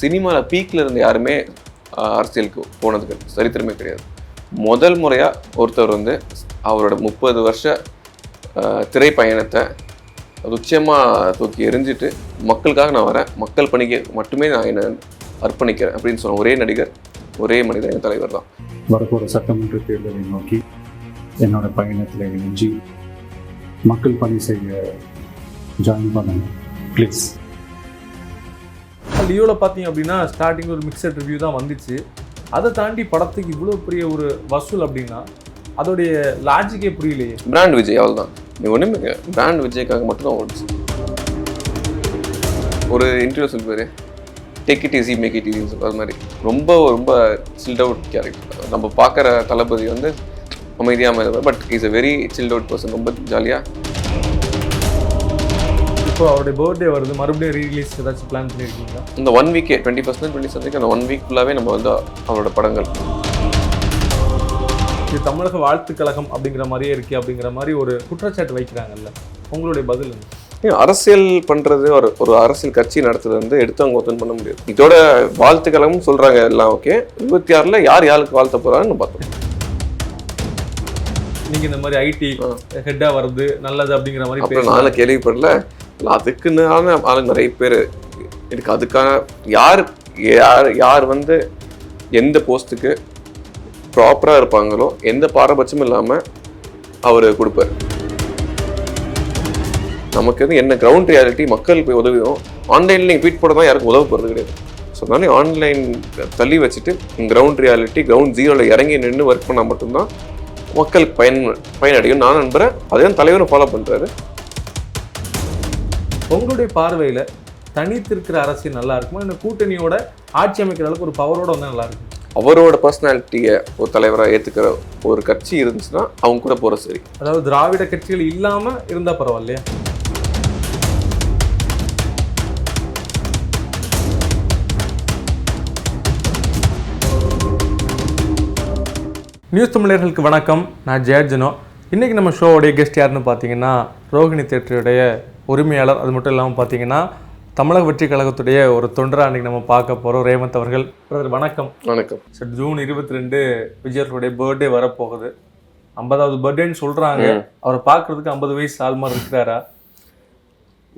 சினிமாவில் பீக்கில் இருந்து யாருமே அரசியலுக்கு போனதுக்கு சரித்திரமே கிடையாது. முதல் முறையாக ஒருத்தர் வந்து அவரோட 30 வருஷ திரைப்பயணத்தை உச்சமாக தூக்கி எரிஞ்சிட்டு மக்களுக்காக நான் வரேன், மக்கள் பணிக்கு மட்டுமே நான் என்னை அர்ப்பணிக்கிறேன் அப்படின்னு சொன்ன ஒரே நடிகர், ஒரே மனிதர் என் தலைவர் தான். வரப்போகிற சட்டமன்ற தேர்தலை நோக்கி என்னோட பயணத்தில் இணைஞ்சி மக்கள் பணி செய்ய ஜாயின் பண்ணுங்க ப்ளீஸ். லியோவில் பார்த்தீங்க அப்படின்னா ஸ்டார்டிங் ஒரு மிக்சட் ரிவ்யூ தான் வந்துச்சு. அதை தாண்டி படத்துக்கு இவ்வளோ பெரிய ஒரு வசூல் அப்படின்னா அதோடைய லாஜிக்கே புரியலையே. பிராண்ட் விஜய் அவ்வளோ தான். நீ ஒன்றுமே பிராண்ட் விஜய்க்காக மட்டும்தான் ஓடிச்சு. ஒரு இன்டர்வியூ சொல்லுவார், take it easy make it ஈஸின்னு சொல்கிற மாதிரி ரொம்ப ரொம்ப சில்ட் அவுட் கேரக்டர். நம்ம பார்க்குற தளபதி வந்து அமைதியாக, but is a very silt out person, ரொம்ப ஜாலியாக. இப்போ அவருடைய பர்த்டே வருது, மறுபடியும் ரீலீஸ் ஏதாச்சும் பிளான் பண்ணியிருக்கீங்களா? இந்த 1 வீக்கே 21st 27th அந்த 1 வீக் ஃபுல்லாகவே நம்ம வந்து அவரோட படங்கள். இது தமிழக வாழ்த்து கழகம் அப்படிங்கிற மாதிரியே இருக்கு அப்படிங்கிற மாதிரி ஒரு குற்றச்சாட்டு வைக்கிறாங்கல்ல, உங்களுடைய பதில் என்ன? அரசியல் பண்ணுறது, ஒரு அரசியல் கட்சி நடத்துறது வந்து எடுத்தவங்க ஒருத்தன் பண்ண முடியாது. இதோட வாழ்த்து கழகம்னு சொல்கிறாங்க எல்லாம் ஓகே. 26ல் யார் யாருக்கு வாழ்த்த போகிறான்னு பார்த்தோம். நீங்கள் இந்த மாதிரி ஐடி ஹெட்டாக வருது நல்லது அப்படிங்கிற மாதிரி அப்புறம் நானும் கேள்விப்படல. அதுக்குன்னு ஆளுங்க நிறைய பேர் இருக்கு. அதுக்கான யார் யார் யார் வந்து எந்த போஸ்ட்டுக்கு ப்ராப்பராக இருப்பாங்களோ எந்த பாரபட்சமும் இல்லாமல் அவர் கொடுப்பார். நமக்கு வந்து என்ன கிரவுண்ட் ரியாலிட்டி, மக்கள் போய் உதவியும். ஆன்லைனில் நீங்கள் ட்வீட் போட தான் யாருக்கும் உதவ போகிறது கிடையாது. ஸோ அதனால ஆன்லைன் தள்ளி வச்சுட்டு கிரவுண்ட் ரியாலிட்டி கிரவுண்ட் ஜீரோவில் இறங்கி நின்று ஒர்க் பண்ணால் மட்டும்தான் மக்களுக்கு பயனடையும் நான் நம்புகிறேன். அதே தலைவரும் ஃபாலோ பண்ணுறாரு. உங்களுடைய பார்வையில் தனித்திருக்கிற அரசியல் நல்லா இருக்குமா, இந்த கூட்டணியோட ஆட்சி அமைக்கிற அளவுக்கு ஒரு பவரோட வந்து நல்லா இருக்கும்? அவரோட பர்சனாலிட்டியை ஒரு தலைவராக ஏற்றுக்கிற ஒரு கட்சி இருந்துச்சுன்னா அவங்க கூட போகிற சரி. அதாவது திராவிட கட்சிகள் இல்லாமல் இருந்தால் பரவாயில்லையா? நியூஸ் தமிழர்களுக்கு வணக்கம், நான் ஜெயர்ஜனோ. இன்றைக்கி நம்ம ஷோவுடைய கெஸ்ட் யாருன்னு பார்த்தீங்கன்னா ரோஹிணி தேட்டருடைய உரிமையாளர், அது மட்டும் இல்லாமல் பார்த்தீங்கன்னா தமிழக வெற்றி கழகத்துடைய ஒரு தொண்டராக அன்றைக்கி நம்ம பார்க்க போகிறோம், ரேவந்த் அவர்கள். பிரதர் வணக்கம். வணக்கம் சார், ஜூன் 22 விஜயருடைய பர்த்டே வரப்போகுது. 50வது பர்த்டேன்னு சொல்கிறாங்க. அவரை பார்க்குறதுக்கு 50 வயசு ஆள் மாதிரி இருக்கிறாரா?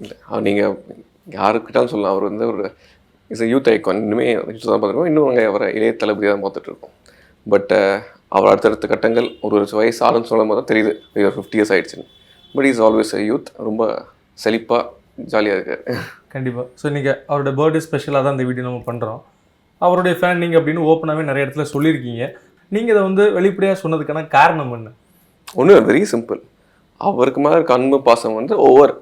இல்லை, நீங்கள் யாருக்கிட்டாலும் சொல்லலாம். அவர் வந்து ஒரு இஸ் அ யூத் ஐக்கான். இன்னுமே தான் பார்த்துருக்கோம். இன்னும் நாங்கள் அவரை இளைய தளபதியாக தான் பார்த்துட்ருக்கோம். பட் அவர் அடுத்தடுத்த கட்டங்கள் ஒரு வயசு ஆளுன்னு சொல்லும் போது தான் தெரியுது 50 years ஆகிடுச்சுன்னு. But is always a youth. ரொம்ப செழிப்பாக ஜாலியாக இருக்கார். கண்டிப்பாக. ஸோ நீங்கள் அவருடைய பர்த்டே ஸ்பெஷலாக தான் இந்த வீடியோ நம்ம பண்ணுறோம். அவருடைய ஃபேன் நீங்கள் அப்படின்னு ஓப்பனாகவே நிறைய இடத்துல சொல்லியிருக்கீங்க. நீங்கள் இதை வந்து வெளிப்படையாக சொன்னதுக்கான காரணம் என்ன? ஒன்று வெரி சிம்பிள். அவருக்கு மேலே இருக்க அன்பு பாசம் வந்து over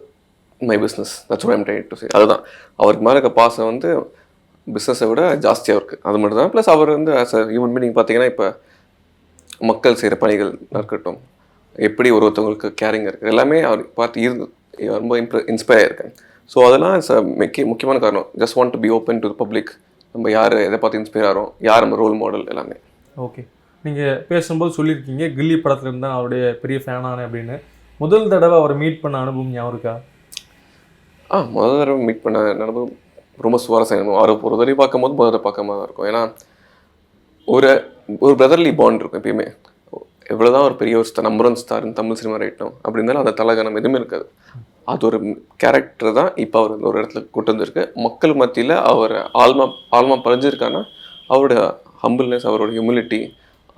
my business. That's what I'm trying to say. அதுதான் அவருக்கு மேலே இருக்க பாசம் வந்து பிஸ்னஸை விட ஜாஸ்தியாக இருக்குது. அது மட்டும் தான். ப்ளஸ் அவர் வந்து ஆஸ் அ ஹியூமன் பீயிங் பார்த்தீங்கன்னா இப்போ மக்கள் செய்கிற பணிகள் இருக்கட்டும், எப்படி ஒருத்தவங்களுக்கு கேரிங் இருக்குது, எல்லாமே அவர் பார்த்து ரொம்ப இன்ஸ்பயர் ஆகிருக்கேன். ஸோ அதெல்லாம் இட்ஸ் முக்கியமான காரணம். Just want to be open to the public. நம்ம யார் எதை பார்த்து இன்ஸ்பயர் ஆகிறோம், யார் நம்ம ரோல் மாடல் எல்லாமே. ஓகே, நீங்கள் பேசும்போது சொல்லியிருக்கீங்க கில்லி படத்தில் இருந்தால் அவருடைய பெரிய ஃபேனானே அப்படின்னு. முதல் தடவை அவரை மீட் பண்ண அனுபவம் ஞாபகம் இருக்கா? முதல் தடவை மீட் பண்ண அனுபவம் ரொம்ப சுவாரஸ்யம். அவர் ஒரு தடவை பார்க்கும்போது முதல் தடவை பார்க்காம தான் இருக்கும். ஏன்னா ஒரு பிரதர்லி பாண்ட் இருக்கும் எப்பயுமே. எவ்வளோதான் ஒரு பெரிய ஒரு நம்பர் 1 ஸ்டார் தமிழ் சினிமா ரைட்டும் அப்படி இருந்தாலும் அந்த தலகணம் எதுவுமே இருக்காது. அது ஒரு கேரக்டர் தான் இப்போ அவர் ஒரு இடத்துல கொண்டு வந்திருக்கு. மக்கள் மத்தியில் அவர் ஆழ்மா பதிஞ்சிருக்கான்னா அவரோட ஹம்பிள்னஸ், அவரோட ஹியூமிலிட்டி,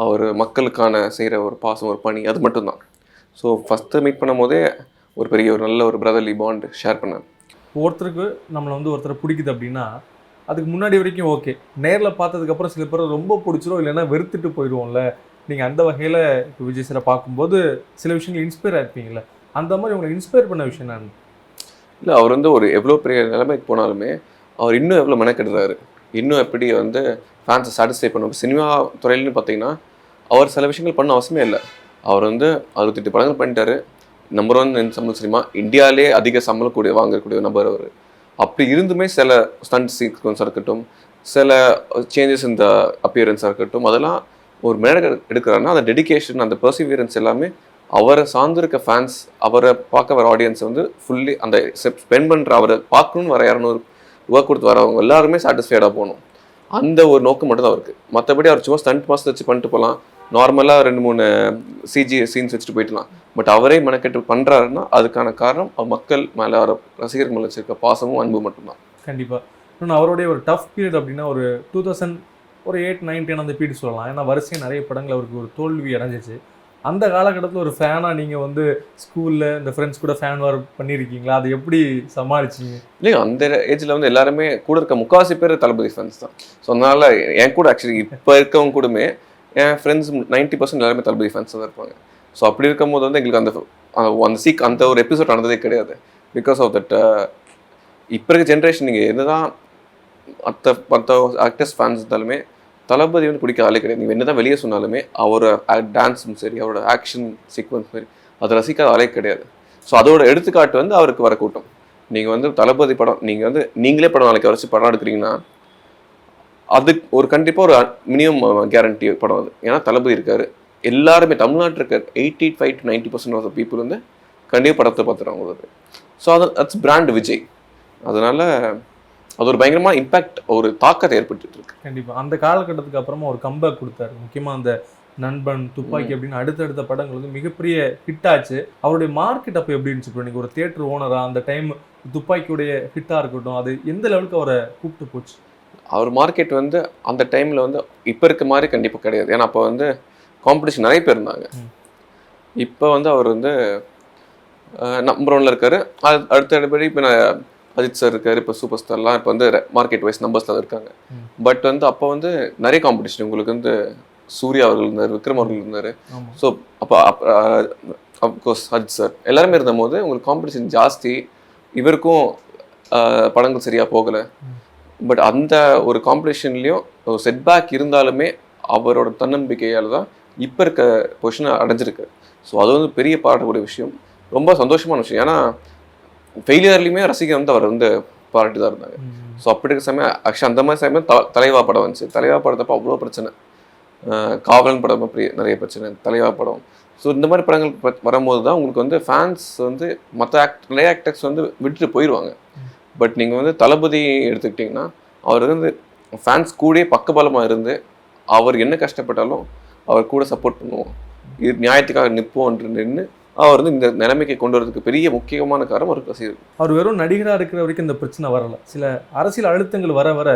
அவர் மக்களுக்கான செய்கிற ஒரு பாசம், ஒரு பணி, அது மட்டும்தான். ஸோ ஃபஸ்ட்டு மீட் பண்ணும் போதே ஒரு பெரிய ஒரு நல்ல ஒரு பிரதர்லி பாண்ட் ஷேர் பண்ணேன். ஒருத்தருக்கு நம்மளை வந்து ஒருத்தரை பிடிக்குது அப்படின்னா அதுக்கு முன்னாடி வரைக்கும் ஓகே, நேரில் பார்த்ததுக்கப்புறம் சில பேர் ரொம்ப பிடிச்சிரும், இல்லைன்னா வெறுத்துட்டு போயிடுவோம்ல. நீங்கள் அந்த வகையில் இப்போ விஜய் சாரை பார்க்கும்போது சில விஷயங்கள் இன்ஸ்பயர் ஆகிருப்பீங்களே, அந்த மாதிரி உங்களை இன்ஸ்பயர் பண்ண விஷயம் நான் இல்லை. அவர் வந்து ஒரு எவ்வளோ பெரிய நிலைமைக்கு போனாலுமே அவர் இன்னும் எவ்வளோ மெனக்கெடுறாரு, இன்னும் எப்படி வந்து ஃபேன்ஸை சாட்டிஸ்ஃபை பண்ணுவார். சினிமா துறையில்னு பார்த்தீங்கன்னா அவர் சில விஷயங்கள் பண்ண அவசியமே இல்லை. அவர் வந்து 68 படங்கள் பண்ணிட்டாரு. நம்பர் 1 தமிழ் சினிமா, இந்தியாவிலே அதிக சம்பளம் வாங்கக்கூடிய நபர் அவர். அப்படி இருந்துமே சில ஸ்டண்ட் சீக்வன்ஸாக இருக்கட்டும், சில சேஞ்சஸ் இந்த அப்பியரன்ஸாக இருக்கட்டும், அதெல்லாம் ஒரு மேடை எடுக்கிறாருன்னா அந்த டெடிக்கேஷன், அந்த பர்சிவியரன்ஸ் எல்லாமே அவரை சார்ந்திருக்க ஃபேன்ஸ், அவரை பார்க்க வர ஆடியன்ஸ் வந்து ஃபுல்லி அந்த ஸ்பெண்ட் பண்ணுற, அவரை பார்க்கணுன்னு வர 200 ஒர்க் கொடுத்து வரவங்க எல்லாருமே சாட்டிஸ்ஃபைடாக போகணும். அந்த ஒரு நோக்கம் மட்டும் தான் அவருக்கு. மற்றபடி அவர் சும்மா ஸ்டண்ட் மாஸ்டர் வச்சு பண்ணிட்டு போகலாம், நார்மலாக 2-3 சிஜி சீன்ஸ் வச்சுட்டு போயிடலாம். பட் அவரே மெனக்கெட்டு பண்ணுறாருன்னா அதுக்கான காரணம் அவர் மக்கள் மேலே, அவர் ரசிகர்கள் மேலே வச்சிருக்க பாசமும் அன்பு மட்டும்தான். கண்டிப்பாக. இன்னொன்று அவருடைய ஒரு டஃப் பீரியட் அப்படின்னா ஒரு 2008, 9, 10 அந்த பீரியட் சொல்லலாம். ஏன்னா வரிசையாக நிறைய படங்கள் அவருக்கு ஒரு தோல்வி அடைஞ்சிச்சு. அந்த காலகட்டத்தில் ஒரு ஃபேனாக நீங்கள் வந்து ஸ்கூலில் இந்த ஃப்ரெண்ட்ஸ் கூட ஃபேன் வார் பண்ணியிருக்கீங்களா? அதை எப்படி சமாளிச்சிங்க? இல்லையா, அந்த ஏஜில் வந்து எல்லாருமே கூட இருக்க முக்கால்வாசி பேர் தளபதி ஃபேன்ஸ் தான். ஸோ அதனால் என் கூட ஆக்சுவலி இப்போ இருக்கவங்க கூடமே என் ஃப்ரெண்ட்ஸ் 90% எல்லாருமே தளபதி ஃபேன்ஸ் தான் இருப்பாங்க. ஸோ அப்படி இருக்கும்போது வந்து எங்களுக்கு அந்த ஒரு எபிசோட் நடந்ததே கிடையாது. பிகாஸ் ஆஃப் தட் இப்போ இருக்க ஜென்ரேஷன் நீங்கள் என்னதான் மற்ற ஆக்டர்ஸ் ஃபேன்ஸ் இருந்தாலுமே தளபதி வந்து பிடிக்க ஆளே கிடையாது. நீங்கள் என்ன தான் வெளியே சொன்னாலுமே அவரோட டான்ஸும் சரி, அவரோட ஆக்ஷன் சீக்வன்ஸ் சரி, அதை ரசிக்காத ஆளே கிடையாது. ஸோ அதோட எடுத்துக்காட்டு வந்து அவருக்கு வர கூட்டம். நீங்கள் வந்து தளபதி படம் நீங்கள் வந்து நீங்களே படம் நாளைக்கு வரைச்சி படம் எடுக்கிறீங்கன்னா அது ஒரு கண்டிப்பாக ஒரு மினிமம் கேரண்டி படம் அது. ஏன்னா தளபதி இருக்காரு, எல்லாருமே தமிழ்நாட்டில் இருக்க 85 to 90% ஆஃப் த பீப்புள் வந்து கண்டிப்பாக படத்தை பார்த்துருவாங்க. So it's brand Vijay. அதனால அது ஒரு பயங்கரமான இம்பாக்ட், ஒரு தாக்கத்தை ஏற்படுத்திட்டு இருக்கு. கண்டிப்பாக. அந்த காலகட்டத்துக்கு அப்புறமா ஒரு கம்பேக் கொடுத்தாரு. முக்கியமாக அந்த நண்பன், துப்பாக்கி அப்படின்னு அடுத்தடுத்த படங்கள் வந்து மிகப்பெரிய ஹிட் ஆச்சு. அவருடைய மார்க்கெட் அப்போ எப்படி இருந்துச்சு? இப்போ நீங்கள் ஒரு தியேட்டர் ஓனரா அந்த டைம் துப்பாக்கியுடைய ஹிட்டாக இருக்கட்டும், அது எந்த லெவலுக்கு அவரை கூப்பிட்டு போச்சு? அவர் மார்க்கெட் வந்து அந்த டைமில் வந்து இப்போ இருக்க மாதிரி கண்டிப்பாக கிடையாது. ஏன்னா அப்போ வந்து காம்படிஷன் நிறைய பேர் இருந்தாங்க. இப்போ வந்து அவர் வந்து நம்பர் 1ல் இருக்காரு. அடுத்தபடி இப்போ நான் அஜித் சார் இருக்காரு, இப்போ சூப்பர் ஸ்டார்லாம் இப்போ வந்து மார்க்கெட் வைஸ் நம்பர்ஸில் இருக்காங்க. பட் வந்து அப்போ வந்து நிறைய காம்படிஷன். உங்களுக்கு வந்து சூர்யா அவர்கள் இருந்தார், விக்ரம் அவர்கள் இருந்தார். ஸோ அப்போ அப்கோர்ஸ் அஜித் சார் எல்லாருமே இருந்தபோது உங்களுக்கு காம்படிஷன் ஜாஸ்தி. இவருக்கும் படங்கள் சரியாக போகலை. பட் அந்த ஒரு காம்படிஷன்லேயும் ஒரு செட்பேக் இருந்தாலுமே அவரோட தன்னம்பிக்கையால் தான் இப்போ இருக்க பொசிஷனை அடைஞ்சிருக்கு. ஸோ அது வந்து பெரிய பாராட்டக்கூடிய விஷயம், ரொம்ப சந்தோஷமான விஷயம். ஏன்னா ஃபெயிலியர்லையுமே ரசிகர் வந்து அவர் வந்து பாராட்டி தான் இருந்தாங்க. ஸோ அப்படி இருக்க சமயம் ஆக்சுவலி அந்த மாதிரி சமயம் தலைவா படம் வந்துச்சு. தலைவா படத்தப்போ அவ்வளோ பிரச்சனை, காவலன் படம் நிறைய பிரச்சனை, தலைவா படம். ஸோ இந்த மாதிரி படங்கள் வரும்போது தான் உங்களுக்கு வந்து ஃபேன்ஸ் வந்து மற்ற நிறைய ஆக்டர்ஸ் வந்து விட்டுட்டு போயிடுவாங்க. பட் நீங்கள் வந்து தளபதி எடுத்துக்கிட்டிங்கன்னா அவர் வந்து ஃபேன்ஸ் கூடயே பக்கபலமாக இருந்து அவர் என்ன கஷ்டப்பட்டாலும் அவர் கூட சப்போர்ட் பண்ணுவோம், இது நியாயத்துக்காக நிற்போம் நின்று அவர் வந்து இந்த நிலைமைக்கு கொண்டு வரதுக்கு பெரிய முக்கியமான காரணம் ஒரு ரசிகர். அவர் வெறும் நடிகராக இருக்கிற வரைக்கும் இந்த பிரச்சனை வரலை. சில அரசியல் அழுத்தங்கள் வர வர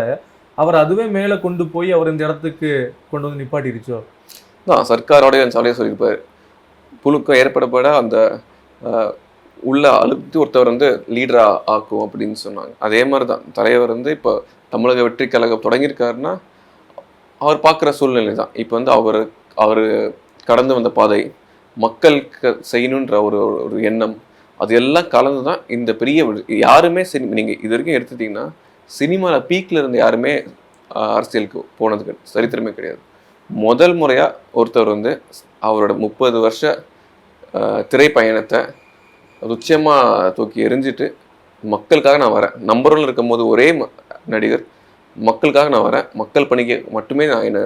அவர் அதுவே மேலே கொண்டு போய் அவர் இந்த இடத்துக்கு கொண்டு வந்து நிப்பாட்டிருச்சோ தான். சர்க்காரோடைய சாலையை சொல்லியிருப்பார், புழுக்கம் ஏற்படப்பட அந்த உள்ள அழுத்தி ஒருத்தவர் வந்து லீடராக ஆக்கும் அப்படின்னு சொன்னாங்க. அதே மாதிரி தான் தலைவர் வந்து இப்போ தமிழக வெற்றி கழகம் தொடங்கியிருக்காருன்னா அவர் பார்க்குற சூழ்நிலை தான். இப்போ வந்து அவர் கடந்து வந்த பாதை, மக்களுக்கு செய்யணுன்ற ஒரு எண்ணம், அது எல்லாம் கலந்து தான் இந்த பெரிய யாருமே நீங்கள் இது வரைக்கும் எடுத்துட்டிங்கன்னா சினிமாவில் பீக்கில் இருந்து யாருமே அரசியலுக்கு போனதுக்கு சரித்திரமே கிடையாது. முதல் முறையாக ஒருத்தர் வந்து அவரோட 30 வருஷ திரைப்பயணத்தை உச்சமாக தூக்கி எரிஞ்சிட்டு மக்களுக்காக நான் வரேன், நம்பர் 1ல் இருக்கும் போது ஒரே நடிகர், மக்களுக்காக நான் வரேன், மக்கள் பணிக்கு மட்டுமே நான் என்னை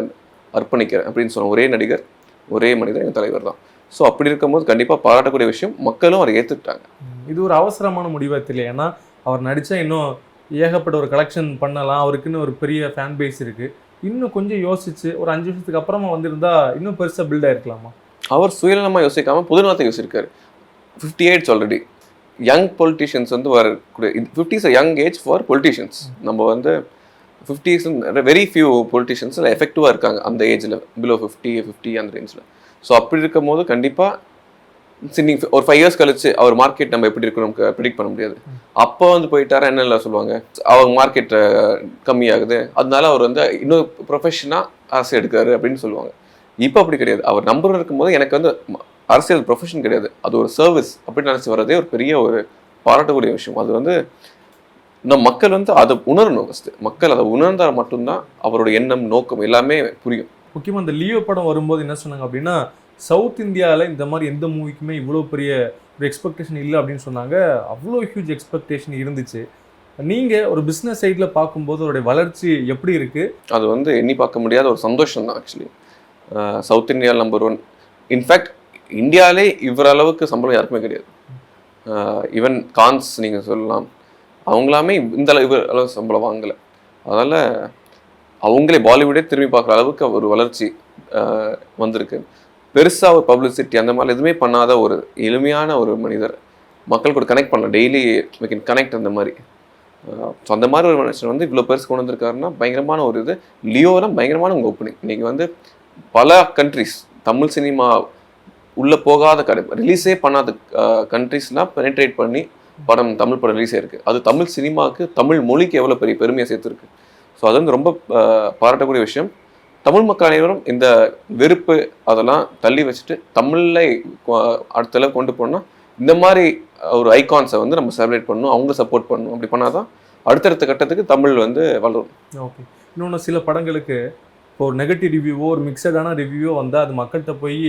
அர்ப்பணிக்கிறேன் அப்படின்னு சொன்ன ஒரே நடிகர், ஒரே மனிதர் எங்கள் தலைவர் தான். ஸோ அப்படி இருக்கும்போது கண்டிப்பாக பாராட்டக்கூடிய விஷயம், மக்களும் அதை ஏற்றுக்கிட்டாங்க. இது ஒரு அவசரமான முடிவாக தெரியல. ஏன்னா அவர் நடித்தா இன்னும் ஏகப்பட்ட ஒரு கலெக்ஷன் பண்ணலாம், அவருக்குன்னு ஒரு பெரிய ஃபேன் பேஸ் இருக்குது. இன்னும் கொஞ்சம் யோசிச்சு ஒரு 5 வருஷத்துக்கு அப்புறமா வந்திருந்தா இன்னும் பெருசாக பில்ட் ஆகிருக்கலாமா? அவர் சுயநலமாக யோசிக்காமல் பொதுநலத்தை யோசிச்சிருக்காரு. 58 ஆல்ரெடி யங் பொலிட்டிஷியன்ஸ் வந்து வரக்கூடிய 50 is young age for politicians. நம்ம வந்து 50s வெரி ஃபியூ பொலிட்டிஷியன்ஸில் எஃபெக்டிவாக இருக்காங்க அந்த ஏஜில், பிலோ 50 அந்த ரேஞ்சில். ஸோ அப்படி இருக்கும் போது கண்டிப்பாக நீங்கள் ஒரு 5 இயர்ஸ் கழிச்சு அவர் மார்க்கெட் நம்ம எப்படி இருக்கணும் ப்ரிடிக்ட் பண்ண முடியாது. அப்போ வந்து போயிட்டாரா என்னெல்லாம் சொல்லுவாங்க, அவங்க மார்க்கெட் கம்மியாகுது அதனால அவர் வந்து இன்னும் ப்ரொஃபஷனாக அரசியல் எடுக்காரு அப்படின்னு சொல்லுவாங்க. இப்போ அப்படி கிடையாது. அவர் நம்பர் இருக்கும்போது எனக்கு வந்து அரசியல் ப்ரொஃபஷன் கிடையாது, அது ஒரு சர்வீஸ் அப்படின்னு நினச்சி வர்றதே ஒரு பெரிய ஒரு பாராட்டக்கூடிய விஷயம். அது வந்து நம்ம மக்கள் வந்து அதை உணரணும். ஃபஸ்ட்டு மக்கள் அதை உணர்ந்தால் மட்டும்தான் அவரோட எண்ணம், நோக்கம் எல்லாமே புரியும். முக்கியமாக இந்த லியோ படம் வரும்போது என்ன சொன்னாங்க அப்படின்னா, சவுத் இந்தியாவில் இந்த மாதிரி எந்த மூவிக்குமே இவ்வளோ பெரிய ஒரு எக்ஸ்பெக்டேஷன் இல்லை அப்படின்னு சொன்னாங்க. அவ்வளோ ஹியூஜ் எக்ஸ்பெக்டேஷன் இருந்துச்சு. நீங்கள் ஒரு பிஸ்னஸ் சைடில் பார்க்கும்போது அதோடைய வளர்ச்சி எப்படி இருக்குது? அது வந்து எண்ணி பார்க்க முடியாத ஒரு சந்தோஷம் தான் ஆக்சுவலி. சவுத் இந்தியாவில் நம்பர் 1. இன்ஃபேக்ட் இந்தியாவிலே இவர் அளவுக்கு சம்பளம் யாருக்குமே கிடையாது. ஈவன் கான்ஸ் நீங்கள் சொல்லலாம், அவங்களாமே இந்த அளவு சம்பளம் வாங்கலை. அதனால் அவங்களே பாலிவுட்டே திரும்பி பார்க்குற அளவுக்கு ஒரு வளர்ச்சி வந்திருக்கு. பெருசாக ஒரு பப்ளிசிட்டி அந்த மாதிரி எதுவுமே பண்ணாத ஒரு எளிமையான ஒரு மனிதர். மக்கள் கூட கனெக்ட் பண்ணலாம், டெய்லி we can கனெக்ட். அந்த மாதிரி ஸோ அந்த மாதிரி ஒரு மனுஷன் வந்து இவ்வளோ பெருசு கொண்டு வந்திருக்காருன்னா பயங்கரமான ஒரு இது. லியோலாம் பயங்கரமான உங்கள் ஓப்பனிங். நீங்கள் வந்து பல கண்ட்ரிஸ் தமிழ் சினிமா உள்ளே போகாத ரிலீஸே பண்ணாத கண்ட்ரிஸ்லாம் பெனிட்ரேட் பண்ணி தமிழ் படம் ரிலீஸ் ஆயிருக்கு. அது தமிழ் சினிமாவுக்கு, தமிழ் மொழிக்கு எவ்வளோ பெரிய பெருமையை சேர்த்துருக்கு. ஸோ அது வந்து ரொம்ப பாராட்டக்கூடிய விஷயம். தமிழ் மக்கள் அனைவரும் இந்த வெறுப்பு அதெல்லாம் தள்ளி வச்சுட்டு தமிழில் அடுத்த அளவு கொண்டு போனால் இந்த மாதிரி ஒரு ஐகான்ஸை வந்து நம்ம செலிப்ரேட் பண்ணணும், அவங்க சப்போர்ட் பண்ணணும். அப்படி பண்ணால் தான் அடுத்தடுத்த கட்டத்துக்கு தமிழ் வந்து வளரும். ஓகே. இன்னொன்று சில படங்களுக்கு ஒரு நெகட்டிவ் ரிவ்யூவோ ஒரு மிக்சடான ரிவ்யூவோ வந்தால் அது மக்கள்கிட்ட போய்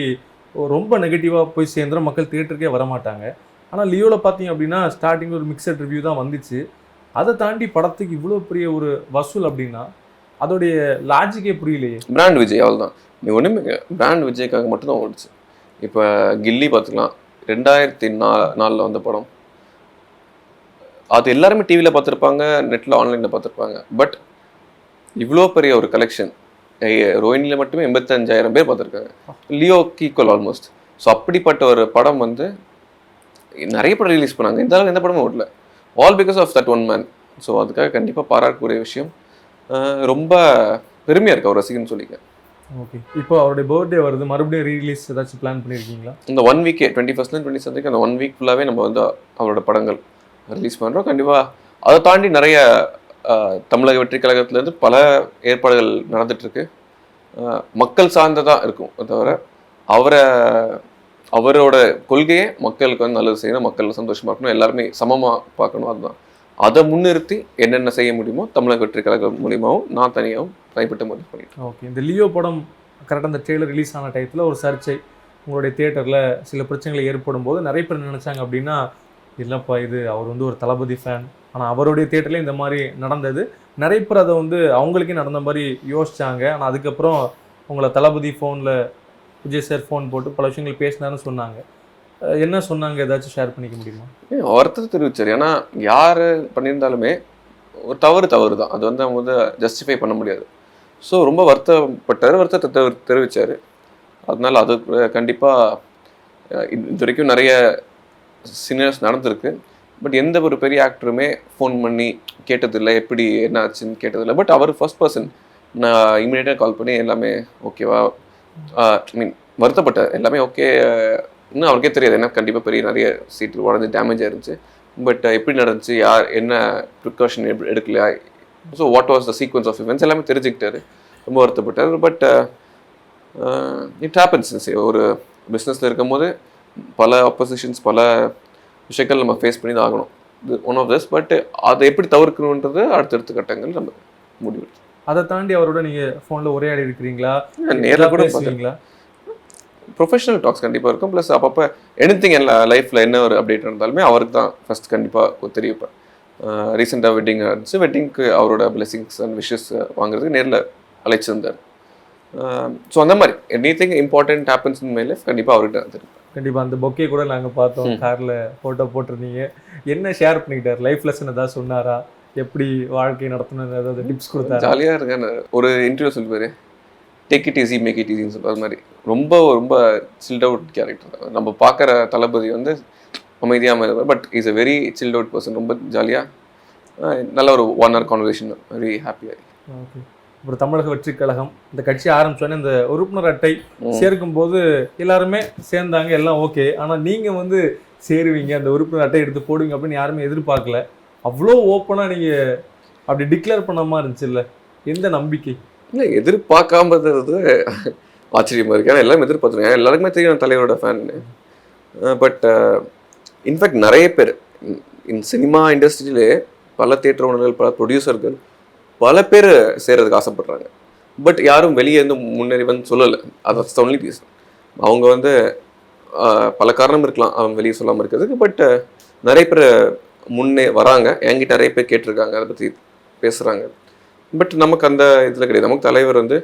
ரொம்ப நெகட்டிவாக போய் சேர்ந்துடும், மக்கள் தியேட்டருக்கே வரமாட்டாங்க. ஆனால் லியோவில் பார்த்தீங்க அப்படின்னா ஸ்டார்டிங் ஒரு மிக்சட் ரிவ்யூ தான் வந்துச்சு. அதை தாண்டி படத்துக்கு இவ்வளோ பெரிய ஒரு வசூல் அப்படின்னா அதோடைய லாஜிக்கே புரியலையே. பிராண்ட் விஜய் அவள் தான். நீ ஒன்றுமே பிராண்ட் விஜய்க்காக மட்டும்தான் ஓடிச்சு. இப்போ கில்லி பார்த்துக்கலாம், 2004 வந்த படம். அது எல்லாருமே டிவியில் பார்த்துருப்பாங்க, நெட்டில் ஆன்லைனில் பார்த்துருப்பாங்க. பட் இவ்வளோ பெரிய ஒரு கலெக்ஷன் ரோஹினியில் மட்டுமே 85,000 பேர் பார்த்துருக்காங்க. லியோக்கு ஈக்குவல் ஆல்மோஸ்ட். ஸோ அப்படிப்பட்ட ஒரு படம் வந்து நிறைய படம் ரிலீஸ் பண்ணாங்க, இந்த அளவுக்கு எந்த படமும் ஓடல. All because of that one man. So அதுக்காக கண்டிப்பாக பாராட்டக்கூடிய விஷயம். ரொம்ப பெருமையாக இருக்கு அவர் ரசிகன்னு சொல்லிக்க. ஓகே. இப்போ அவருடைய பர்த்டே வருது, மறுபடியும் ரீலீஸ் ஏதாச்சும் பிளான் பண்ணியிருக்கீங்களா? இந்த 1 வீக்கே 21st 27th அந்த 1 வீக் ஃபுல்லாகவே நம்ம வந்து அவரோட படங்கள் ரிலீஸ் பண்ணுறோம். கண்டிப்பாக அதை தாண்டி நிறைய தமிழக வெற்றி கழகத்துலேருந்து பல ஏற்பாடுகள் நடந்துகிட்ருக்கு. மக்கள் சார்ந்ததாக இருக்கும் தவிர அவரோட கொள்கையே மக்களுக்கு வந்து நல்லது செய்யணும், மக்கள் சந்தோஷமாக இருக்கணும், எல்லாருமே சமமாக பார்க்கணும். அதுதான் அதை முன்னிறுத்தி என்னென்ன செய்ய முடியுமோ தமிழக வெற்றி கழகம் மூலியமாகவும் நான் தனியாகவும் தனிப்பட்ட முறையில் பண்ணிட்டேன். ஓகே. இந்த லியோ படம் கரெக்டாக அந்த ட்ரெய்லர் ரிலீஸ் ஆன டயத்தில் ஒரு சர்ச்சை, உங்களுடைய தியேட்டரில் சில பிரச்சனைகள் ஏற்படும் போது நிறைய பேர் நினச்சாங்க அப்படின்னா, இல்லைப்பா இது அவர் வந்து ஒரு தளபதி ஃபேன், ஆனால் அவருடைய தியேட்டர்லேயும் இந்த மாதிரி நடந்தது, நிறைய பேர் அதை வந்து அவங்களுக்கே நடந்த மாதிரி யோசிச்சாங்க. ஆனால் அதுக்கப்புறம் உங்களை தளபதி ஃபோனில் விஜய் சார் ஃபோன் போட்டு பல விஷயங்கள் பேசினாருன்னு சொன்னாங்க. என்ன சொன்னாங்க, ஏதாச்சும் ஷேர் பண்ணிக்க முடியுமா? வருத்தத்தை தெரிவிச்சார். ஏன்னா யார் பண்ணியிருந்தாலுமே ஒரு தவறு தான், அது வந்து அவங்க வந்து ஜஸ்டிஃபை பண்ண முடியாது. ஸோ ரொம்ப வருத்தத்தை தெரிவித்தார். அதனால அது கண்டிப்பாக இது வரைக்கும் நிறைய சீனியர்ஸ் நடந்திருக்கு. பட் எந்த ஒரு பெரிய ஆக்டருமே ஃபோன் பண்ணி கேட்டதில்லை, எப்படி என்ன ஆச்சுன்னு கேட்டதில்லை. பட் அவர் ஃபர்ஸ்ட் பர்சன். நான் இமீடியட்டாக கால் பண்ணி எல்லாமே ஓகேவா, வருத்தப்பட்டார். எல்லாமே ஓகே இன்னும் அவருக்கே தெரியாது, ஏன்னா கண்டிப்பாக பெரிய நிறைய சீட்டு உடஞ்சி டேமேஜ் ஆயிருந்துச்சு. பட் எப்படி நடந்துச்சு, யார் என்ன ப்ரிகாஷன் எடுக்கலையா, so what was the sequence of events எல்லாமே தெரிஞ்சுக்கிட்டாரு. ரொம்ப வருத்தப்பட்டார். But it happens. ஒரு பிஸ்னஸில் இருக்கும் போது பல ஆப்போசிஷன்ஸ், பல விஷயங்கள் நம்ம ஃபேஸ் பண்ணி தான் ஆகணும். இது ஒன் ஆஃப் திஸ். பட் அதை எப்படி தவிர்க்கணுன்றது அடுத்தடுத்த கட்டங்கள் நம்ம முடிவு. அதை தாண்டி அவரோட நீங்கள் ஃபோனில் உரையாடி இருக்கிறீங்களா, நேரில் கூட பேசுவீங்களா? ப்ரொஃபஷனல் டாக்ஸ் கண்டிப்பாக இருக்கும். ப்ளஸ் அப்பப்போ எனிதிங் லைஃப்பில் என்ன ஒரு அப்டேட் இருந்தாலுமே அவருக்கு தான் ஃபஸ்ட் கண்டிப்பாக தெரிவிப்பேன். ரீசெண்டாக வெட்டிங் இருந்துச்சு, வெட்டிங்க்கு அவரோட பிளெஸிங்ஸ் அண்ட் விஷஸ் வாங்குறதுக்கு நேரில் அழைச்சிருந்தார். ஸோ அந்த மாதிரி anything important happens in my life கண்டிப்பாக அவர்கிட்ட நான் தெரிவிப்பேன். கண்டிப்பாக அந்த பொக்கே கூட நாங்கள் பார்த்தோம், காரில் ஃபோட்டோ போட்டிருந்தீங்க. என்ன ஷேர் பண்ணிக்கிட்டார், லைஃப் லெசன் ஏதாவது சொன்னாரா, எப்படி வாழ்க்கை நடத்தணும், ஏதாவது டிப்ஸ் கொடுத்தாரு? ஜாலியாக இருக்கேன். ஒரு இன்டர்வியூ சொல்லுவார், take it easy make it ஈஸின்னு சொல்லுவார். அது மாதிரி ரொம்ப ரொம்ப சில்ட் அவுட் கேரக்டர் தான். நம்ம பார்க்குற தளபதி வந்து அமைதியாக இருப்பார், but is a very silt out person. ரொம்ப ஜாலியாக நல்ல ஒரு 1 hour கான்வர்சேஷன், வெரி ஹாப்பியாக. ஓகே. அப்புறம் தமிழக வெற்றி கழகம் இந்த கட்சி ஆரம்பிச்சோன்னே இந்த உறுப்பினர் அட்டை சேர்க்கும் போது எல்லாருமே சேர்ந்தாங்க, எல்லாம் ஓகே. ஆனால் நீங்கள் வந்து சேருவீங்க, அந்த உறுப்பினர் அட்டை எடுத்து போடுவீங்க அப்படின்னு யாருமே எதிர்பார்க்கல. அவ்வளோ ஓப்பனாக நீங்கள் அப்படி டிக்ளேர் பண்ண மாதிரி இருந்துச்சு இல்லை, எந்த நம்பிக்கை? இல்லை, எதிர்பார்க்காமது ஆச்சரியமாக இருக்கு. ஏன்னா எல்லாரும் எதிர்பார்த்துருங்க, எல்லாருக்குமே தெரியும் தலைவரோட ஃபேன்னு. பட் இன்ஃபேக்ட் நிறைய பேர் சினிமா இண்டஸ்ட்ரியிலே பல தியேட்டர் ஓனர்கள், பல ப்ரொடியூசர்கள் பல பேர் செய்கிறதுக்கு ஆசைப்படுறாங்க. பட் யாரும் வெளியே இருந்து முன்னேறி வந்து சொல்லலை. அது ஒன்லி பீஸ். அவங்க வந்து பல காரணம் இருக்கலாம் அவங்க வெளியே சொல்லாமல் இருக்கிறதுக்கு. பட் நிறைய பேர் முன்னே வராங்க, என்கிட்ட நிறைய பேர் கேட்டிருக்காங்க, அதை பற்றி பேசுகிறாங்க. பட் நமக்கு அந்த இதில் கிடையாது. நமக்கு தலைவர் வந்து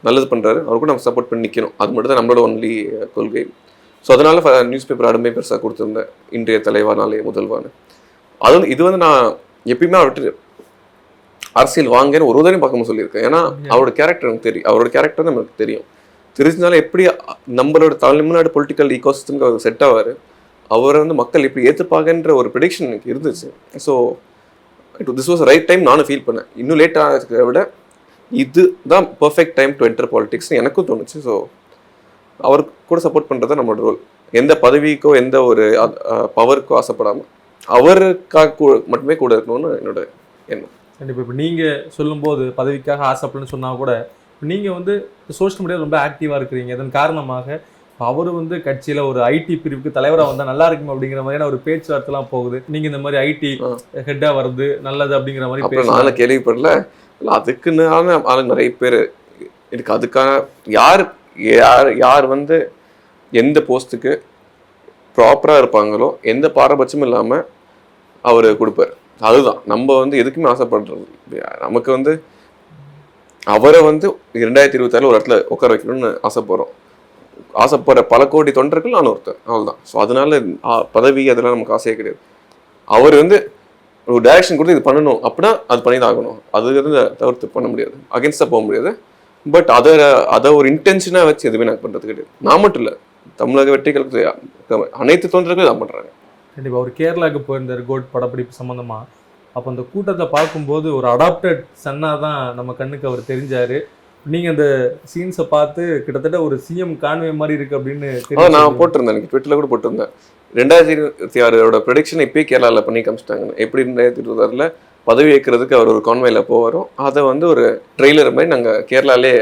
நல்லது பண்ணுறாரு, அவருக்கும் நம்ம சப்போர்ட் பண்ணி நிற்கணும். அது மட்டும் தான் நம்மளோட ஒன்லி கொள்கை. ஸோ அதனால் நியூஸ் பேப்பர் அடுமே பெருசாக கொடுத்துருந்தேன், இன்றைய தலைவா நாளைய முதல்வான்னு. இது வந்து நான் எப்பயுமே அவர்கிட்ட அரசியல் வாங்கன்னு ஒரு உதவியும் பார்க்காம சொல்லியிருக்கேன். ஏன்னா அவரோட கேரக்டர் எனக்கு தெரியும், அவரோட கேரக்டர் நமக்கு தெரியும். தெரிஞ்சனால எப்படி நம்மளோட தமிழ்நாடு பொலிட்டிக்கல் ஈகோசிஸ்டம்க்கு அவர் செட் ஆவார், அவரை வந்து மக்கள் எப்படி ஏற்றுப்பாங்கன்ற ஒரு ப்ரெடிக்ஷன் எனக்கு இருந்துச்சு. So this was right time நானும் ஃபீல் பண்ணேன். இன்னும் லேட் ஆகிறத விட இது தான் பர்ஃபெக்ட் டைம் டு என்டர் பாலிடிக்ஸ்னு எனக்கும் தோணுச்சு. ஸோ அவருக்கு கூட சப்போர்ட் பண்ணுறது நம்மளோட ரோல். எந்த பதவிக்கோ எந்த ஒரு பவருக்கோ ஆசைப்படாமல் அவருக்காக மட்டுமே கூட இருக்கணும்னு என்னோட எண்ணம். கண்டிப்பாக. இப்போ நீங்கள் சொல்லும்போது பதவிக்காக ஆசைப்படணும்னு சொன்னால் கூட நீங்கள் வந்து சோஷியல் மீடியாவில் ரொம்ப ஆக்டிவாக இருக்கிறீங்க. இதன் காரணமாக அவர் வந்து கட்சியில் ஒரு ஐடி பிரிவுக்கு தலைவராக வந்தால் நல்லா இருக்கும் அப்படிங்கிற மாதிரியான ஒரு பேச்சுவார்த்தைலாம் போகுது. நீங்கள் இந்த மாதிரி ஐடி ஹெட்டாக வருது நல்லது அப்படிங்கிற மாதிரி அப்புறம் நானும் கேள்விப்படல. அதுக்குன்னு ஆளுங்க நிறைய பேர் இருக்கு. அதுக்கான யார் யார் யார் வந்து எந்த போஸ்ட்டுக்கு ப்ராப்பராக இருப்பாங்களோ எந்த பாரபட்சமும் இல்லாமல் அவர் கொடுப்பார். அதுதான் நம்ம வந்து எதுக்குமே ஆசைப்படுறது. நமக்கு வந்து அவரை வந்து 2026 ஒரு இடத்துல உட்கார வைக்கணும்னு ஆசைப்படுற பல கோடி தொண்டர்கள் நான் ஒருத்தர், அவ்வளோதான். ஸோ அதனால பதவி அதெல்லாம் நமக்கு ஆசையே கிடையாது. அவர் வந்து ஒரு டைரக்ஷன் கொடுத்து இது பண்ணணும் அப்படின்னா அது பண்ணி தான் ஆகணும். அது வந்து தவிர்த்து பண்ண முடியாது, அகேன்ஸ்டாக போக முடியாது. பட் அதை ஒரு இன்டென்ஷனாக வச்சு எதுவுமே நாங்கள் பண்ணுறது கிடையாது. நான் மட்டும் இல்லை, தமிழக வெற்றிகளுக்கு அனைத்து தொண்டர்களும் இதான் பண்ணுறாங்க. கண்டிப்பாக. அவர் கேரளாவுக்கு போயிருந்தார் கோட் படப்பிடிப்பு சம்மந்தமாக. அப்போ அந்த கூட்டத்தை பார்க்கும்போது ஒரு அடாப்டட் சன்னாக தான் நம்ம கண்ணுக்கு அவர் தெரிஞ்சார். நீங்கள் அந்த சீன்ஸை பார்த்து கிட்டத்தட்ட ஒரு சிஎம் கான்வே மாதிரி இருக்குது அப்படின்னு நான் போட்டிருந்தேன், எனக்கு ட்விட்டரில் கூட போட்டிருந்தேன். 2026 ப்ரெடிக்ஷன் இப்போயே கேரளாவில் பண்ணி காமிச்சிட்டாங்க. எப்படி 2026 பதவி ஏற்கிறதுக்கு அவர் ஒரு கான்வேல போவாரும், அதை வந்து ஒரு ட்ரெய்லர் மாதிரி நாங்கள் கேரளாலே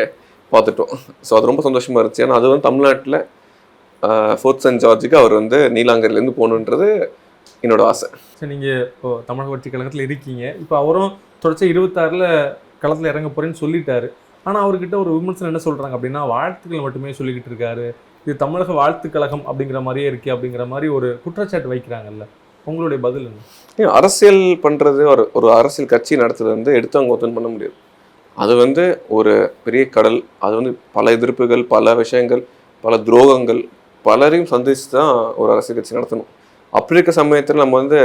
பார்த்துட்டோம். ஸோ அது ரொம்ப சந்தோஷமாக இருந்துச்சு. ஏன்னா அது வந்து தமிழ்நாட்டில் ஃபோர்த் சென்ட் ஜார்ஜுக்கு அவர் வந்து நீலாங்கரிலேருந்து போகணுன்றது என்னோட ஆசை. சரி, நீங்கள் இப்போது தமிழக வெற்றி கழகத்தில் இருக்கீங்க. இப்போ அவரும் தொடர்ச்சியாக 26 களத்தில் இறங்க போகிறேன்னு சொல்லிட்டாரு. ஆனால் அவர்கிட்ட ஒரு விமர்சனம் என்ன சொல்கிறாங்க அப்படின்னா, வாழ்த்துக்கள் மட்டுமே சொல்லிக்கிட்டு இருக்காரு, இது தமிழக வாழ்த்து கழகம் அப்படிங்கிற மாதிரியே இருக்கே அப்படிங்கிற மாதிரி ஒரு குற்றச்சாட்டு வைக்கிறாங்கல்ல, உங்களுடைய பதில் என்ன? அரசியல் பண்ணுறது ஒரு அரசியல் கட்சி நடத்துறது வந்து எடுத்தவங்க ஒருத்தன் பண்ண முடியாது. அது வந்து ஒரு பெரிய கடல். அது வந்து பல எதிர்ப்புகள், பல விஷயங்கள், பல துரோகங்கள், பலரையும் சந்திச்சு தான் ஒரு அரசியல் கட்சி நடத்தணும். அப்படி இருக்க சமயத்தில் நம்ம வந்து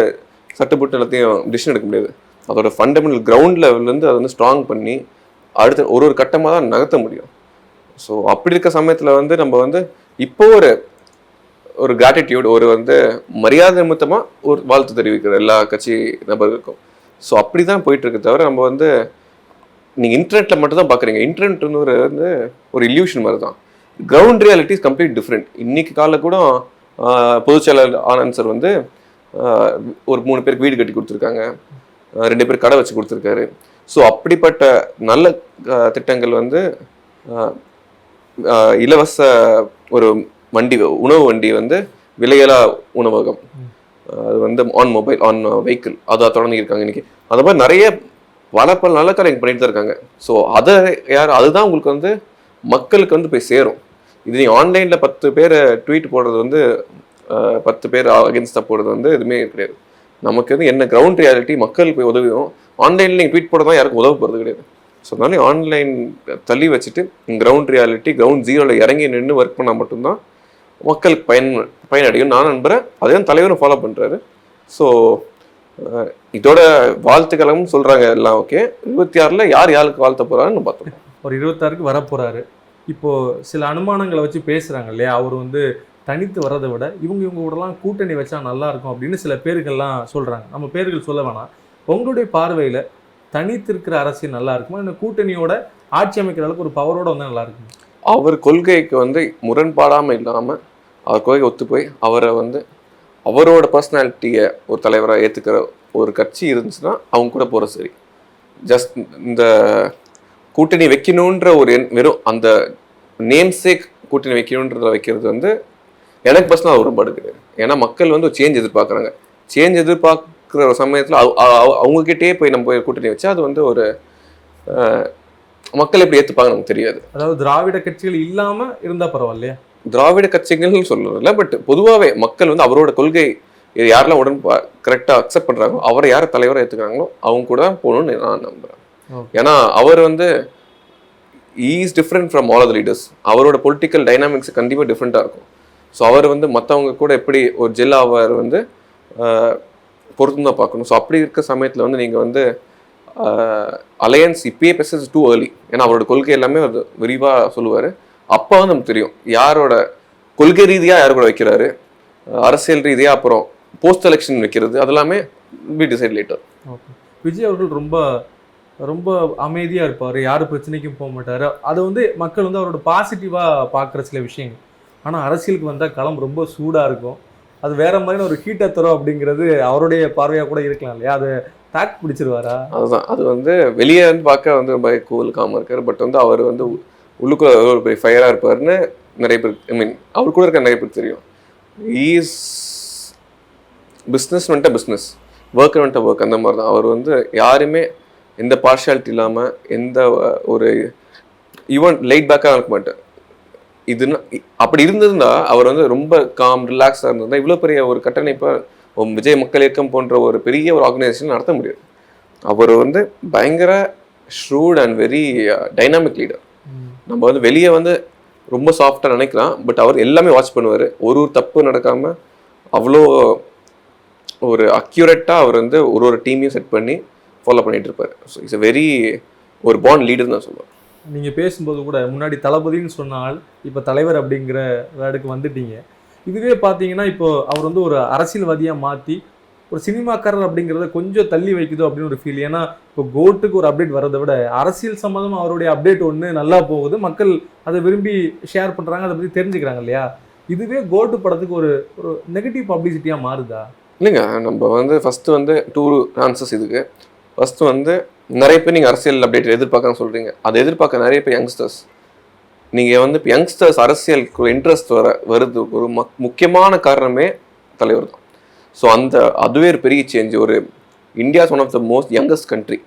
சட்டப்பட்டு எல்லாத்தையும் டிசிஷன் எடுக்க முடியாது. அதோட ஃபண்டமெண்டல் கிரவுண்ட் லெவல்லேருந்து அதை வந்து ஸ்ட்ராங் பண்ணி அடுத்த ஒரு கட்டமாக தான் நகர்த்த முடியும். ஸோ அப்படி இருக்க சமயத்தில் வந்து நம்ம வந்து இப்போ ஒரு கிராட்டிடியூட், ஒரு வந்து மரியாதை நிமித்தமாக ஒரு வாழ்த்து தெரிவிக்கிற எல்லா கட்சி நபர்களுக்கும். ஸோ அப்படி தான் போயிட்டுருக்கு. தவிர நம்ம வந்து நீங்கள் இன்டர்நெட்டில் மட்டும் தான் பார்க்குறீங்க. இன்டர்நெட் வந்து ஒரு இல்யூஷன் மாதிரி தான். Ground reality is complete different. இன்னைக்கு காலையில் கூட பொதுச்செயலாளர் ஆனந்த் சார் வந்து ஒரு 3 பேருக்கு வீடு கட்டி கொடுத்துருக்காங்க, 2 பேர் கடை வச்சு கொடுத்துருக்காரு. ஸோ அப்படிப்பட்ட நல்ல திட்டங்கள் வந்து இலவச ஒரு உணவு வண்டி வந்து விலையில்லா உணவகம், அது வந்து ஆன் வெஹிக்கிள், அதை தொடங்கியிருக்காங்க இன்னைக்கு. அந்த மாதிரி நிறைய பல நல்ல காரியங்கள் பண்ணிட்டு தான் இருக்காங்க. ஸோ அதுதான் உங்களுக்கு வந்து மக்களுக்கு வந்து போய் சேரும். இது நீங்கள் ஆன்லைனில் 10 பேரை ட்வீட் போடுறது வந்து 10 பேர் அகேன்ஸ்டாக போடுறது வந்து எதுவுமே கிடையாது. நமக்கு வந்து என்ன கிரவுண்ட் ரியாலிட்டி மக்களுக்கு போய் உதவியும். ஆன்லைனில் நீங்கள் ட்வீட் போட தான் யாருக்கும் உதவ போகிறது கிடையாது. ஸோ அதனால ஆன்லைன் தள்ளி வச்சுட்டு கிரவுண்ட் ரியாலிட்டி கிரவுண்ட் ஜீரோவில் இறங்கி நின்று ஒர்க் பண்ணால் மட்டும்தான் மக்களுக்கு பயனடையும் நான் நம்புகிறேன். அதே தான் தலைவரும் ஃபாலோ பண்ணுறாரு. ஸோ இதோட வாழ்த்துக்களும் சொல்கிறாங்க எல்லாம். ஓகே, 26 யாருக்கு வாழ்த்த போகிறாருன்னு பார்த்தோம். ஒரு 26க்கு வரப்போகிறாரு. இப்போது சில அனுமானங்களை வச்சு பேசுகிறாங்க இல்லையா, அவர் வந்து தனித்து வர்றதை விட இவங்க கூடலாம் கூட்டணி வச்சா நல்லா இருக்கும் அப்படின்னு சில பேர்கள்லாம் சொல்கிறாங்க. நம்ம பேர்கள் சொல்ல வேணாம். உங்களுடைய பார்வையில் தனித்து இருக்கிற அரசியல் நல்லா இருக்குமா, இந்த கூட்டணியோட ஆட்சி அமைக்கிற அளவுக்கு ஒரு பவரோட வந்தால் நல்லா இருக்கும்? அவர் கொள்கைக்கு வந்து முரண்பாடாமல் இல்லாமல் அவர் கொள்கை ஒத்து போய் அவரை வந்து அவரோட பர்சனாலிட்டியை ஒரு தலைவராக ஏற்றுக்கிற ஒரு கட்சி இருந்துச்சுன்னா அவங்க கூட போகிற சரி. ஜஸ்ட் இந்த கூட்டணி வைக்கணுன்ற ஒரு வெறும் அந்த நேம்சேக் கூட்டணி வைக்கணுன்றத வைக்கிறது வந்து எனக்கு பர்சனலாக ஒரு உடன்பாடு கிடையாது. ஏன்னா மக்கள் வந்து ஒரு சேஞ்ச் எதிர்பார்க்குறாங்க. சேஞ்ச் எதிர்பார்க்குற ஒரு சமயத்தில் அவங்ககிட்டே போய் நம்ம போய் கூட்டணி வச்சா அது வந்து ஒரு மக்கள் எப்படி ஏற்றுப்பாங்க நமக்கு தெரியாது. அதாவது திராவிட கட்சிகள் இல்லாமல் இருந்தால் பரவாயில்லையா? திராவிட கட்சிகள் சொல்லல, பட் பொதுவாகவே மக்கள் வந்து அவரோட கொள்கை யாரெல்லாம் கரெக்டாக அக்செப்ட் பண்ணுறாங்களோ, அவரை யாரை தலைவராக ஏற்றுக்கிறாங்களோ அவங்க கூட தான் போகணும்னு நான் நம்புகிறேன். ஏன்னா அவர் வந்து is different from all of the leaders. அவரோட பொலிட்டிக்கல் டைனாமிக்ஸ் கண்டிப்பாக டிஃப்ரெண்ட்டாக இருக்கும். ஸோ அவர் வந்து மற்றவங்க கூட எப்படி ஒரு ஜெல் அவர் வந்து பொறுத்து தான் பார்க்கணும். ஸோ அப்படி இருக்க சமயத்தில் வந்து நீங்கள் வந்து அலையன்ஸ் இப்பயே பேசுறது டூ ஏர்லி. ஏன்னா அவரோட கொள்கை எல்லாமே அது விரிவாக சொல்லுவார். அப்போ வந்து நமக்கு தெரியும் யாரோட கொள்கை ரீதியாக யார் கூட வைக்கிறாரு, அரசியல் ரீதியாக அப்புறம் போஸ்ட் எலெக்ஷன் வைக்கிறது, அதெல்லாமே B decide later. Okay. Vijay அவர்கள் ரொம்ப ரொம்ப அமைதியாக இருப்பார், யார் பிரச்சனைக்கும் போக மாட்டார். அதை வந்து மக்கள் வந்து அவரோட பாசிட்டிவாக பார்க்குற சில விஷயங்கள். ஆனால் அரசியலுக்கு வந்தால் களம் ரொம்ப சூடாக இருக்கும், அது வேற மாதிரியான ஒரு ஹீட்டை தரும் அப்படிங்கிறது அவருடைய பார்வையாக கூட இருக்கலாம் இல்லையா? அது தாக்கு பிடிச்சிருவாரா? அதுதான், அது வந்து வெளியே வந்து பார்க்க வந்து ரொம்ப கூல் காமாக இருக்காரு. பட் வந்து அவர் வந்து உள்ளுக்குள்ள ஒரு பெரிய ஃபயராக இருப்பாருன்னு நிறைய பேர், ஐ மீன் அவர் கூட இருக்க நிறைய பேருக்கு தெரியும். ஈஸ் பிஸ்னஸ் வந்துட்ட பிஸ்னஸ், ஒர்க் வந்துட்ட ஒர்க், அந்த மாதிரி தான். அவர் வந்து யாருமே எந்த பார்ஷியாலிட்டி இல்லாமல் எந்த ஒரு ஈவன் லைட் பேக்காக இருக்க மாட்டார். இதுனா அப்படி இருந்ததுன்னா அவர் வந்து ரொம்ப காம் ரிலாக்ஸாக இருந்ததுன்னா இவ்வளோ பெரிய ஒரு கட்டமைப்பை விஜய் மக்கள் இயக்கம் போன்ற ஒரு பெரிய ஒரு ஆர்கனைசேஷன் நடத்த முடியாது. அவர் வந்து பயங்கர shrewd and very dynamic leader. நம்ம வந்து வெளியே வந்து ரொம்ப சாஃப்டாக நினைக்கலாம், பட் அவர் எல்லாமே வாட்ச் பண்ணுவார். ஒரு தப்பு நடக்காமல் அவ்வளோ ஒரு அக்யூரேட்டாக அவர் வந்து ஒரு டீமையும் செட் பண்ணி ஃபாலோ பண்ணிகிட்டு இருப்பார். ஸோ இட்ஸ் வெரி ஒரு பாண்ட் லீடர் தான் சொல்லுவார். நீங்கள் பேசும்போது கூட முன்னாடி தளபதின்னு சொன்னால் இப்போ தலைவர் அப்படிங்கிற வேர்டுக்கு வந்துட்டீங்க. இதுவே பார்த்தீங்கன்னா இப்போ அவர் வந்து ஒரு அரசியல்வாதியாக மாற்றி ஒரு சினிமாக்காரர் அப்படிங்கிறத கொஞ்சம் தள்ளி வைக்குதோ அப்படின்னு ஒரு ஃபீல். ஏன்னா இப்போ கோட்டுக்கு ஒரு அப்டேட் வரதை விட அரசியல் சம்மந்தமாக அவருடைய அப்டேட் ஒன்று நல்லா போகுது, மக்கள் அதை விரும்பி ஷேர் பண்ணுறாங்க, அதை பற்றி தெரிஞ்சுக்கிறாங்க இல்லையா? இதுவே கோட்டு படத்துக்கு ஒரு ஒரு நெகட்டிவ் பப்ளிசிட்டியாக மாறுதா? இல்லைங்க, நம்ம வந்து ஃபஸ்ட்டு வந்து டூ ஆன்சர்ஸ் இதுக்கு. ஃபஸ்ட்டு வந்து நிறைய பேர் நீங்கள் அரசியல் அப்டேட் எதிர்பார்க்கன்னு சொல்கிறீங்க. அதை எதிர்பார்க்க நிறைய பேர் யங்ஸ்டர்ஸ். நீங்கள் வந்து இப்போ யங்ஸ்டர்ஸ் அரசியலுக்கு ஒரு இன்ட்ரெஸ்ட் வருது ஒரு முக்கியமான காரணமே தலைவர் தான். ஸோ அதுவே ஒரு பெரிய சேஞ்ச். ஒரு India's one of the most youngest country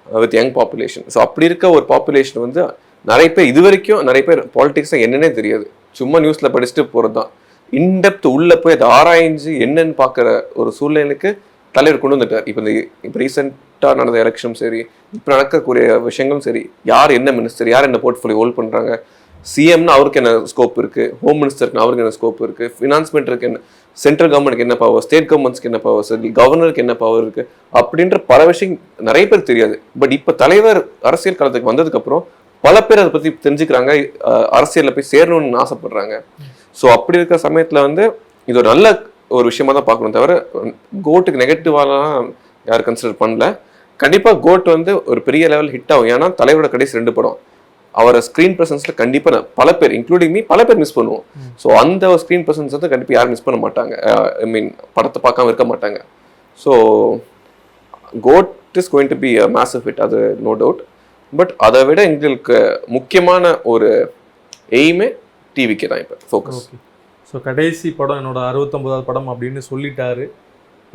with young population. So அப்படி இருக்க ஒரு பாப்புலேஷன் வந்து நிறைய பேர் இது வரைக்கும் நிறைய பேர் பாலிடிக்ஸ் என்னன்னே தெரியாது, சும்மா நியூஸில் படிச்சுட்டு போகிறது தான். இன்டெப்த் உள்ளே போய் அதை ஆராய்ஞ்சு என்னன்னு பார்க்குற ஒரு சூழ்நிலைக்கு தலைவர் கொண்டு வந்துட்டார். இப்போ ரீசெண்டாக நடந்த எலெக்ஷனும் சரி, இப்போ நடக்கக்கூடிய விஷயங்களும் சரி, யார் என்ன மினிஸ்டர், யார் என்ன போர்ட்ஃபோலியோ ஹோல்ட் பண்ணுறாங்க, சிஎம்னு அவருக்கு என்ன ஸ்கோப் இருக்குது, ஹோம் மினிஸ்டருக்கு அவருக்கு என்ன ஸ்கோப் இருக்குது, ஃபினான்ஸ் மினிஸ்டருக்கு என்ன, சென்ட்ரல் கவர்மெண்ட்டுக்கு என்ன பவர், ஸ்டேட் கவர்மெண்ட்ஸ்க்கு என்ன பவர், சரி கவர்னருக்கு என்ன பவர் இருக்குது, அப்படின்ற பல விஷயம் நிறைய பேர் தெரியாது. பட் இப்போ தலைவர் அரசியல் காலத்துக்கு வந்ததுக்கப்புறம் பல பேர் அதை பற்றி தெரிஞ்சுக்கிறாங்க, அரசியலில் போய் சேரணும்னு ஆசைப்படுறாங்க. ஸோ அப்படி இருக்கிற சமயத்தில் வந்து இது ஒரு நல்ல ஒரு விஷயமா தான் பார்க்கணும், தவிர கோட்டுக்கு நெகட்டிவாலாம் யாரும் கன்சிடர் பண்ணல. கண்டிப்பாக கோட் வந்து ஒரு பெரிய லெவல் ஹிட் ஆகும். ஏன்னா தலைவரோட கடைசி 2 படம் அவரை ஸ்க்ரீன் ப்ரெசன்ஸில் கண்டிப்பாக பல பேர் இன்க்ளூடிங் மீ பல பேர் மிஸ் பண்ணுவோம். ஸோ அந்த ஸ்க்ரீன் ப்ரெசன்ஸ் வந்து கண்டிப்பாக யாரும் மிஸ் பண்ண மாட்டாங்க, ஐ மீன் படத்தை பார்க்காம இருக்க மாட்டாங்க. So GOAT is going to be a massive hit, அது நோ டவுட். பட் அதை விட எங்களுக்கு முக்கியமான ஒரு எய்மே டிவிக்கு தான் இப்போ ஃபோக்கஸ். ஸோ கடைசி படம் என்னோட 69வது படம் அப்படின்னு சொல்லிட்டாரு.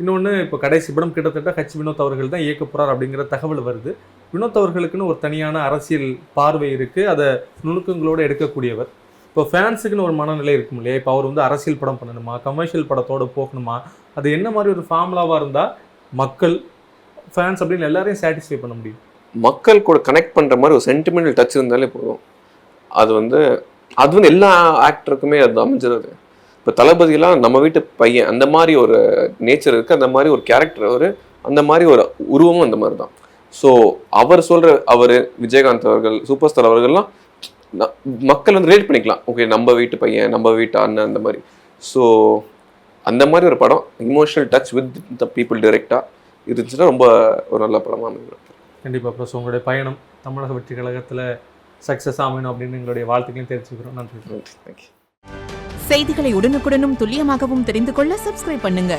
இன்னொன்று இப்போ கடைசி படம் கிட்டத்தட்ட வினோத் அவர்கள் தான் இயக்க போகிறார் அப்படிங்கிற தகவல் வருது. வினோத் அவர்களுக்குன்னு ஒரு தனியான அரசியல் பார்வை இருக்குது, அதை நுணுக்கங்களோடு எடுக்கக்கூடியவர். இப்போ ஃபேன்ஸுக்குன்னு ஒரு மனநிலை இருக்கும் இல்லையா? இப்போ அவர் வந்து அரசியல் படம் பண்ணணுமா, கமர்ஷியல் படத்தோடு போகணுமா, அது என்ன மாதிரி ஒரு ஃபார்முலாவாக இருந்தால் மக்கள் ஃபேன்ஸ் அப்படின்னு எல்லாரையும் சாட்டிஸ்ஃபை பண்ண முடியும்? மக்கள் கூட கனெக்ட் பண்ணுற மாதிரி ஒரு சென்டிமெண்டல் டச் இருந்தாலே போதும். அது வந்து எல்லா ஆக்டருக்குமே அது அமைஞ்சிருது. இப்போ தளபதியெல்லாம் நம்ம வீட்டு பையன் அந்த மாதிரி ஒரு நேச்சர் இருக்குது, அந்த மாதிரி ஒரு கேரக்டர் அவர், அந்த மாதிரி ஒரு உருவமும் அந்த மாதிரி தான். ஸோ அவர் விஜயகாந்த் அவர்கள், சூப்பர் ஸ்டார் அவர்கள்லாம் மக்கள் வந்து ரிலேட் பண்ணிக்கலாம். ஓகே, நம்ம வீட்டு பையன், நம்ம வீட்டு அண்ணன், அந்த மாதிரி. ஸோ அந்த மாதிரி ஒரு படம் emotional touch with the people டைரெக்டாக இருந்துச்சுன்னா ரொம்ப ஒரு நல்ல படமாக அமைஞ்சிடும். கண்டிப்பாக. ப்ளஸ் உங்களுடைய பயணம் தமிழக வெற்றி கழகத்தில் சக்ஸஸ் ஆகணும் அப்படின்னு எங்களுடைய வாழ்த்துக்களையும் தெரிவிச்சுக்கிறோம். நன்றி. தேங்க்யூ. செய்திகளை உடனுக்குடனும் துல்லியமாகவும் தெரிந்து கொள்ள சப்ஸ்கிரைப் பண்ணுங்க.